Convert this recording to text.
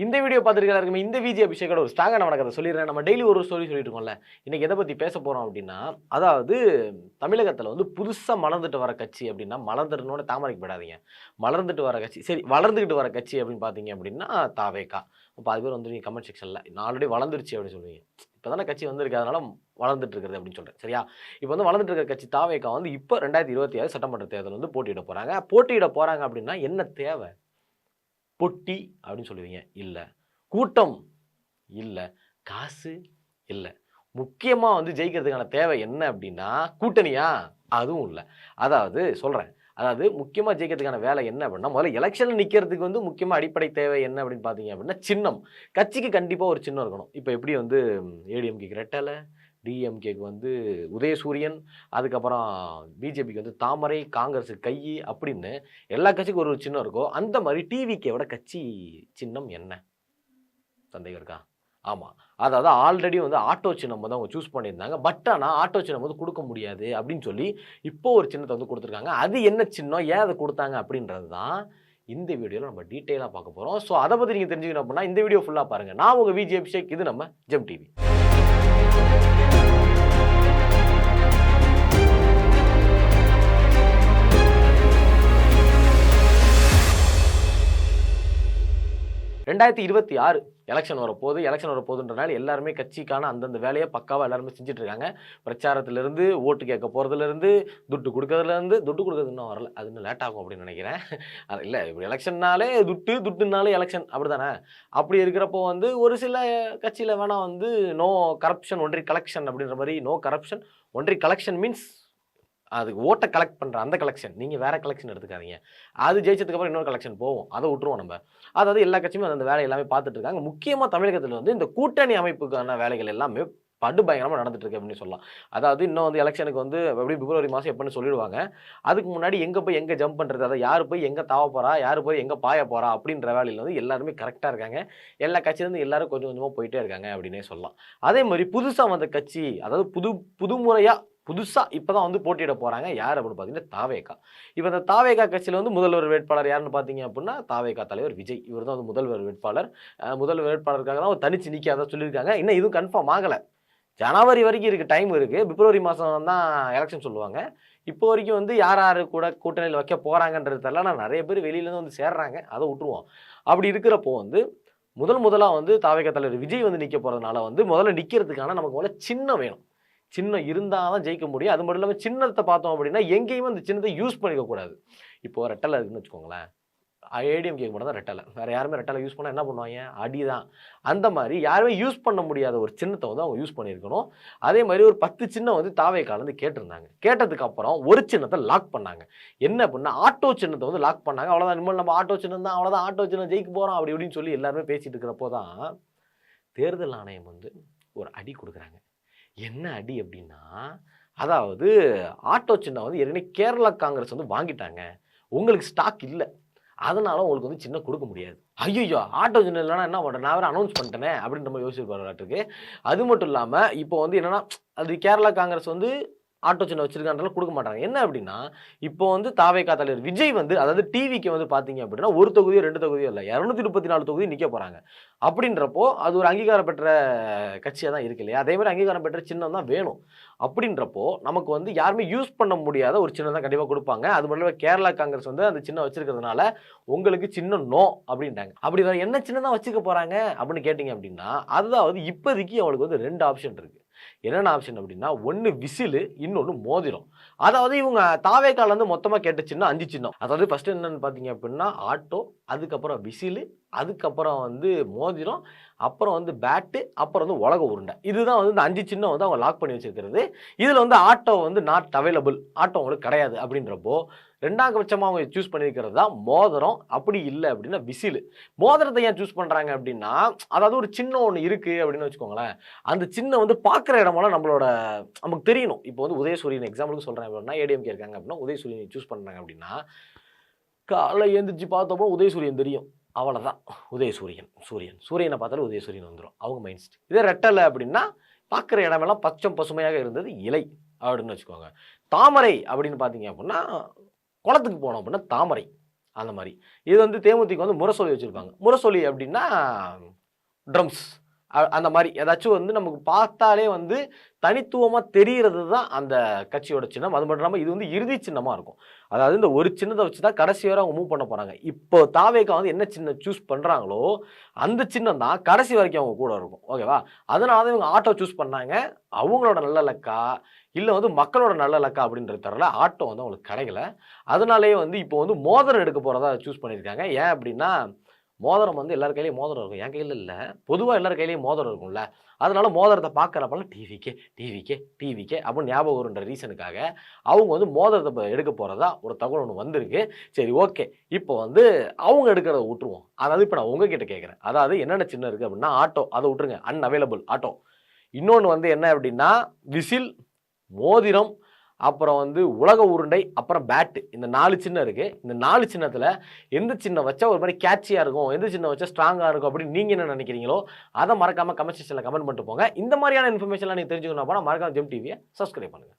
இந்த வீடியோ பார்த்துருக்க இந்த விஜய் அபிஷேகோட ஒரு ஸ்ட்ராங்கான வணக்கத்தை சொல்லிடுறேன். நம்ம டெய்லி ஒரு ஸ்டோரி சொல்லிட்டு இருக்கோம்ல. இன்னைக்கு எதை பற்றி பேச போகிறோம் அப்படின்னா, அதாவது தமிழகத்தில் வந்து புதுசாக மலர்ந்துட்டு வர கட்சி அப்படின்னா, மலர்ந்துடணும்னு தாமரைக்கு போயிடாதீங்க. மலர்ந்துட்டு வர கட்சி, சரி வளர்ந்துக்கிட்டு வர கட்சி அப்படின்னு பார்த்தீங்க அப்படின்னா தாவேகா. இப்போ அது பேர் வந்து நீங்கள் கமெண்ட் செக்ஷனில் நான் ஆல்ரெடி வளர்ந்துருச்சு அப்படின்னு சொல்லுவீங்க. இப்போ தானே கட்சி வந்திருக்கு, அதனால வளர்ந்துட்டு இருக்குது அப்படின்னு சொல்கிறேன். சரியா? இப்போ வந்து வளர்ந்துட்டு இருக்கிற கட்சி தாவேகா வந்து இப்போ 2026 சட்டமன்ற தேர்தல் வந்து போட்டியிட போகிறாங்க அப்படின்னா என்ன தேவை? பொட்டி அப்படின்னு சொல்லுவீங்க. இல்லை. கூட்டம் இல்லை. காசு இல்லை. முக்கியமாக வந்து ஜெயிக்கிறதுக்கான தேவை என்ன அப்படின்னா கூட்டணியா? அதுவும் இல்லை. அதாவது சொல்கிறேன், அதாவது முக்கியமாக ஜெயிக்கிறதுக்கான வேலை என்ன அப்படின்னா, முதல்ல எலெக்ஷனில் நிற்கிறதுக்கு வந்து முக்கியமாக அடிப்படை தேவை என்ன அப்படின்னு பார்த்தீங்க அப்படின்னா சின்னம். கட்சிக்கு கண்டிப்பாக ஒரு சின்னம் இருக்கணும். இப்போ எப்படி வந்து ஏடிஎம்கேக்கு ரெட்டலை, டிஎம்கேக்கு வந்து உதயசூரியன், அதுக்கப்புறம் பிஜேபிக்கு வந்து தாமரை, காங்கிரஸுக்கு கை அப்படின்னு எல்லா கட்சிக்கும் ஒரு சின்னம் இருக்கோ, அந்த மாதிரி டிவிகேவோட கட்சி சின்னம் என்ன? சந்தேகம் இருக்கா? ஆமாம். அதாவது ஆல்ரெடி வந்து ஆட்டோ சின்னம் வந்து அவங்க சூஸ் பண்ணியிருந்தாங்க. பட் ஆனால் ஆட்டோ சின்னம் வந்து கொடுக்க முடியாது அப்படின்னு சொல்லி இப்போ ஒரு சின்னத்தை வந்து கொடுத்துருக்காங்க. அது என்ன சின்னம், ஏன் அதை கொடுத்தாங்க அப்படின்றது தான் இந்த வீடியோவில் நம்ம டீட்டெயிலாக பார்க்க போகிறோம். ஸோ அதை பற்றி நீங்கள் தெரிஞ்சுக்கணும் அப்படின்னா இந்த வீடியோ ஃபுல்லாக பாருங்கள். நான் உங்கள் விஜய் அபிஷேக், இது நம்ம ஜெம் டிவி. எலெக்ஷன் வரப்போகுதுன்றனால எல்லாருமே கட்சிக்கான அந்தந்த வேலையை பக்காவாக எல்லாருமே செஞ்சுட்டு இருக்காங்க. பிரச்சாரத்திலிருந்து, ஓட்டு கேட்க போகிறதுலேருந்து, துட்டு கொடுக்கறதுலேருந்து இன்னும் வரல. அது இன்னும் லேட் ஆகும் அப்படின்னு நினைக்கிறேன். அது இல்லை, இப்படி எலெக்ஷன்னாலே துட்டுனாலே எலெக்ஷன் அப்படி தானே. அப்படி இருக்கிறப்போ வந்து ஒரு சில கட்சியில் வேணால் வந்து நோ கரப்ஷன் ஒன்லி கலெக்ஷன் அப்படின்ற மாதிரி, no corruption only collection means அதுக்கு ஓட்டை கலெக்ட் பண்ணுற அந்த கலெக்ஷன், நீங்கள் வேறு கலெக்ஷன் எடுத்துக்காதீங்க. அது ஜெயிச்சதுக்கப்புறம் இன்னொரு கலெக்ஷன் போகும், அதை விட்டுருவோம் நம்ம. அதாவது எல்லா கட்சியுமே அந்த வேலை எல்லாமே பார்த்துட்டு இருக்காங்க. முக்கியமாக தமிழகத்தில் வந்து இந்த கூட்டணி அமைப்புக்கான வேலைகள் எல்லாமே படுபயங்கரமாக நடந்துட்டு இருக்கு அப்படின்னு சொல்லலாம். அதாவது இன்னும் வந்து எலெக்ஷனுக்கு வந்து எப்படி பிப்ரவரி மாதம் எப்படின்னு சொல்லிடுவாங்க. அதுக்கு முன்னாடி எங்கே ஜம்ப் பண்ணுறது, அதை யார் போய் எங்கே தாவ போகிறா, யார் போய் எங்கே பாய போகிறா அப்படின்ற வேலையில் வந்து எல்லாருமே கரெக்டாக இருக்காங்க. எல்லா கட்சியிலேருந்து எல்லாரும் கொஞ்சம் கொஞ்சமாக போயிட்டே இருக்காங்க அப்படின்னே சொல்லலாம். அதே மாதிரி புதுசாக வந்த கட்சி, அதாவது புதுமுறையாக புதுசாக இப்போ தான் வந்து போட்டியிட போகிறாங்க. யார் அப்படின்னு பார்த்தீங்கன்னா தாவேகா. இப்போ இந்த தாவேகா கட்சியில் வந்து முதல்வர் வேட்பாளர் யாருன்னு பார்த்தீங்க அப்படின்னா தாவேகா தலைவர் விஜய். இவர் தான் வந்து முதல்வர் வேட்பாளர். முதல்வர் வேட்பாளருக்காக தான் அவர் தனிச்சு நிற்காத சொல்லியிருக்காங்க. இன்னும் இதுவும் கன்ஃபார்ம் ஆகலை. ஜனவரி வரைக்கும் இருக்குது, டைம் இருக்குது. பிப்ரவரி மாதம் தான் எலெக்ஷன் சொல்லுவாங்க. இப்போ வரைக்கும் வந்து யார் கூட கூட்டணியில் வைக்க போகிறாங்கன்றது தெரியல. ஆனால் நிறைய பேர் வெளியிலேருந்து வந்து சேர்றாங்க, அதை விட்டுருவோம். அப்படி இருக்கிறப்போ வந்து முதலாக வந்து தாவேகா தலைவர் விஜய் வந்து நிற்க போகிறதுனால வந்து முதல்ல நிற்கிறதுக்கான நமக்கு முதல்ல சின்னம் வேணும். சின்னம் இருந்தால் தான் ஜெயிக்க முடியும். அது மட்டும் இல்லாமல் சின்னத்தை பார்த்தோம் அப்படின்னா எங்கேயுமே அந்த சின்னத்தை யூஸ் பண்ணிக்கக்கூடாது. இப்போ ரெட்டலை இருக்குன்னு வச்சுக்கோங்களேன், ஏடிஎம்கே மட்டும் தான் ரெட்டலை, வேறு யாருமே ரெட்டலை யூஸ் பண்ணால் என்ன பண்ணுவாங்க? அடிதான். அந்த மாதிரி யாருமே யூஸ் பண்ண முடியாத ஒரு சின்னத்தை வந்து அவங்க யூஸ் பண்ணியிருக்கணும். அதே மாதிரி ஒரு 10 சின்னம் வந்து தாவேகாலேருந்து கேட்டிருந்தாங்க. கேட்டதுக்கு அப்புறம் ஒரு சின்னத்தை லாக் பண்ணாங்க. என்ன அப்படின்னா ஆட்டோ சின்னத்தை வந்து லாக் பண்ணாங்க. அவ்வளோதான், இனிமேல் நம்ம ஆட்டோ சின்னம் தான், அவ்வளோதான், ஆட்டோ சின்னம் ஜெயிக்க போகிறோம் அப்படி இப்படின்னு சொல்லி எல்லாருமே பேசிட்டு இருக்கிறப்போ தான் தேர்தல் ஆணையம் வந்து ஒரு அடி கொடுக்குறாங்க. என்ன அடி அப்படின்னா, அதாவது ஆட்டோ சின்னம் வந்து ஏற்கனவே கேரளா காங்கிரஸ் வந்து வாங்கிட்டாங்க, உங்களுக்கு ஸ்டாக் இல்லை, அதனால உங்களுக்கு வந்து சின்னம் கொடுக்க முடியாது. ஐயோ, ஆட்டோ சின்னம் இல்லைன்னா என்ன பண்ணுறேன், நான் வேறு அனௌன்ஸ் பண்ணிட்டேனே அப்படின்னு நம்ம யோசிச்சுட்டு. அது மட்டும் இல்லாமல் இப்போ வந்து என்னன்னா, அது கேரளா காங்கிரஸ் வந்து ஆட்டோ சின்னம் வச்சிருக்கான்றதுல கொடுக்க மாட்டாங்க. என்ன அப்படின்னா, இப்போ வந்து தாவேகா தலைவர் விஜய் வந்து, அதாவது டிவிக்கு வந்து பார்த்தீங்க அப்படின்னா 1 தொகுதியோ 2 தொகுதியோ இல்லை, 234 தொகுதி நிற்க போகிறாங்க. அப்படின்றப்போ அது ஒரு அங்கீகாரம் பெற்ற கட்சியாக தான் இருக்கு இல்லையா? அதே மாதிரி அங்கீகாரம் பெற்ற சின்னம் தான் வேணும். அப்படின்றப்போ நமக்கு வந்து யாருமே யூஸ் பண்ண முடியாத ஒரு சின்னம் தான் கண்டிப்பாக கொடுப்பாங்க. அது மட்டும் இல்லாமல் கேரளா காங்கிரஸ் வந்து அந்த சின்னம் வச்சிருக்கிறதுனால உங்களுக்கு சின்னம் நோ அப்படின்ட்டாங்க. அப்படி வேறு என்ன சின்னம் தான் வச்சுக்க போகிறாங்க அப்படின்னு கேட்டிங்க அப்படின்னா, அதாவது இப்போதைக்கு அவங்களுக்கு வந்து 2 ஆப்ஷன் இருக்குது. என்னென்ன ஆப்ஷன் அப்படின்னா, ஒன்று விசிலு, இன்னொன்று மோதிரம். அதாவது இவங்க தாவேகாலேருந்து மொத்தமாக கேட்ட சின்னம் 5 சின்னம். அதாவது ஃபர்ஸ்ட் என்னன்னு பார்த்தீங்க அப்படின்னா ஆட்டோ, அதுக்கப்புறம் விசிலு, அதுக்கப்புறம் வந்து மோதிரம், அப்புறம் வந்து பேட்டு, அப்புறம் வந்து உலக உருண்டை. இதுதான் வந்து இந்த 5 சின்னம் வந்து அவங்க லாக் பண்ணி வச்சிருக்கிறது. இதில் வந்து ஆட்டோ வந்து நாட் அவைலபிள், ஆட்டோ அவங்களுக்கு கிடையாது. அப்படின்றப்போ 2ஆம் பட்சமாக அவங்க சூஸ் பண்ணியிருக்கிறது தான் மோதிரம். அப்படி இல்லை அப்படின்னா விசிலு. மோதிரத்தை ஏன் சூஸ் பண்ணுறாங்க அப்படின்னா, அதாவது ஒரு சின்னம் ஒன்று இருக்குது அப்படின்னு வச்சுக்கோங்களேன், அந்த சின்னம் வந்து பார்க்குற இடமெல்லாம் நமக்கு தெரியணும். இப்போ வந்து உதயசூரியன் எக்ஸாம்பிளுக்கு சொல்கிறேன் அப்படின்னா, ஏடிஎம்கே இருக்காங்க அப்படின்னா உதயசூரியன் சூஸ் பண்ணுறாங்க அப்படின்னா, காலை எழுந்திரிச்சு பார்த்தப்போ உதயசூரியன் தெரியும், அவ்வளோதான் சூரியனை பார்த்தாலும் உதயசூரியன் வந்துடும் அவங்க மைண்ட் செட். இதே ரெட்டலை அப்படின்னா பார்க்குற இடமெல்லாம் பச்சம் பசுமையாக இருந்தது இலை அப்படின்னு வச்சுக்கோங்க. தாமரை அப்படின்னு பார்த்தீங்க அப்படின்னா குளத்துக்கு போனோம் அப்படின்னா தாமரை, அந்த மாதிரி. இது வந்து தேமுதிக வந்து முரசொலி வச்சிருப்பாங்க. முரசொலி அப்படின்னா ட்ரம்ஸ். அந்த மாரி ஏதாச்சும் வந்து நமக்கு பார்த்தாலே வந்து தனித்துவமா தெரியறது தான் அந்த கட்சியோட சின்னம். அது மட்டும் இல்லாம இது வந்து இறுதி சின்னமா இருக்கும். அதாவது இந்த ஒரு சின்னத்த வச்சு தான் கடைசி வரை அவங்க மூவ் பண்ண போறாங்க. இப்போ தாவேகா வந்து என்ன சின்னம் சூஸ் பண்றாங்களோ, அந்த சின்னம் தான் கடைசி வரைக்கும் அவங்க கூட இருக்கும். ஓகேவா? அதனால தான் இவங்க ஆட்டோ சூஸ் பண்ணாங்க. அவங்களோட நல்ல லக்கா, இல்ல வந்து மக்களோட நல்ல லக்கா அப்படின்றது தெரியல. ஆட்டோ வந்து அவங்களுக்கு கிடைக்கல. அதனாலேயே வந்து இப்போ வந்து மோதிரம் எடுக்க போறதா சூஸ் பண்ணியிருக்காங்க. ஏன் அப்படின்னா மோதிரம் வந்து எல்லார் கையிலயும் மோதிரம் இருக்கும். என் கையில இல்ல. பொதுவா எல்லார் கையிலயும் மோதிரம் இருக்கும்ல. அதனால மோதிரத்த பார்க்கறப்பலாம் டிவிகே, டிவிகே, டிவிகே அப்படின்னு ஞாபகம் வரும்ன்ற ரீசனுக்காக, அவங்க வந்து மோதிரத்த எடுக்க போறதா ஒரு தகவல் ஒண்ணு வந்திருக்கு. சரி ஓகே. இப்போ வந்து அவங்க எடுக்கிறத விட்டுருவோம். அதாவது இப்ப நான் உங்ககிட்ட கேட்கிறேன். அதாவது என்னென்ன சின்னம் இருக்கு அப்படின்னா, ஆட்டோ அத விட்டுருங்க. Unavailable auto. இன்னொன்னு வந்து என்ன அப்படின்னா, விசில், மோதிரம், அப்புறம் வந்து உலக உருண்டை, அப்புறம் பேட். இந்த 4 சின்னம் இருக்கு. இந்த 4 சின்னத்துல எந்த சின்னம் வச்சா ஒரு மாரி கேட்சியா இருக்கும், எந்த சின்னம் வச்சா ஸ்ட்ராங்கா இருக்கும் அப்படின்னு நீங்க என்ன நினைக்கிறீங்களோ, அத மறக்காம கமெண்ட் செக்ஷன்ல கமெண்ட் பண்ணிட்டு போங்க. இந்த மாரியான இன்ஃபர்மேஷன்லாம் நீங்க தெரிஞ்சுக்கணும்னா மறக்காம ஜெம் டிவிய சப்ஸ்கிரைப் பண்ணுங்க.